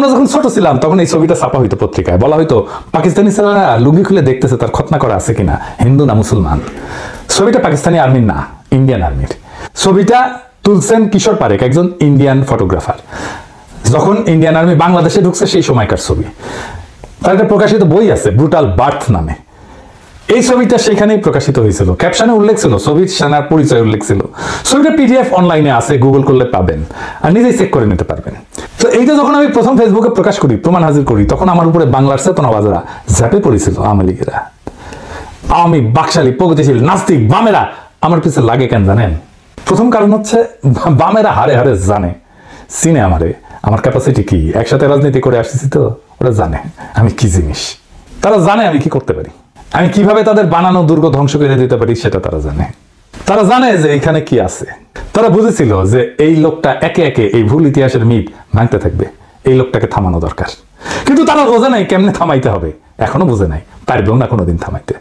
আমরা যখন ছোট ছিলাম তখন এই ছবিটা ছাপা হইতো পত্রিকায়, বলা হয়তো পাকিস্তানি ছেলেরা লুঙ্গি খুলে দেখতেছে তার খতনা করা আছে কিনা, হিন্দু না মুসলমান। ছবিটা পাকিস্তানি আর্মির না, ইন্ডিয়ান আর্মির। ছবিটা তুলছেন কিশোর পারেখ, একজন ইন্ডিয়ান ফটোগ্রাফার। যখন ইন্ডিয়ান আর্মি বাংলাদেশে ঢুকছে সেই সময়কার ছবি। তার একটা প্রকাশিত বই আছে ব্রুটাল বার্থ নামে, এই ছবিটা সেখানেই প্রকাশিত হয়েছিল। ক্যাপশনে উল্লেখ ছিল, ছবির সেনার পরিচয় উল্লেখ ছিল। ছবিটা পিডিএফ অনলাইনে আছে, গুগল করলে পাবেন আর নিজেই চেক করে নিতে পারবেন। তো এইটা যখন আমি প্রথম ফেসবুকে প্রকাশ করি, প্রমাণ হাজির করি, তখন আমার উপরে বাংলার চেতনাবাজরা ঝাঁপে পড়েছিল। আওয়ামী লীগেরা, আওয়ামী বাকশালী প্রগতিশীল নাস্তিক বামেরা আমার পিছে লাগে কেন জানেন? প্রথম কারণ হচ্ছে বামেরা হারে হারে জানে, চিনে আমারে, আমার ক্যাপাসিটি কি, একসাথে রাজনীতি করে আসছি তো ওরা জানে আমি কি জিনিস। তারা জানে আমি কি করতে পারি, আমি কিভাবে তাদের বানানো দুর্গ ধ্বংস করে দিতে পারি সেটা তারা জানে। তারা জানে যে এখানে কি আছে। তারা বুঝেছিল যে এই লোকটা একে একে এই ভুল ইতিহাসের মিথ ভাঙতে থাকবে, এই লোকটাকে থামানো দরকার। কিন্তু তারা বোঝে নাই কেমনে থামাইতে হবে, এখনো বোঝে নাই, পারবেও না কোনোদিন থামাইতে।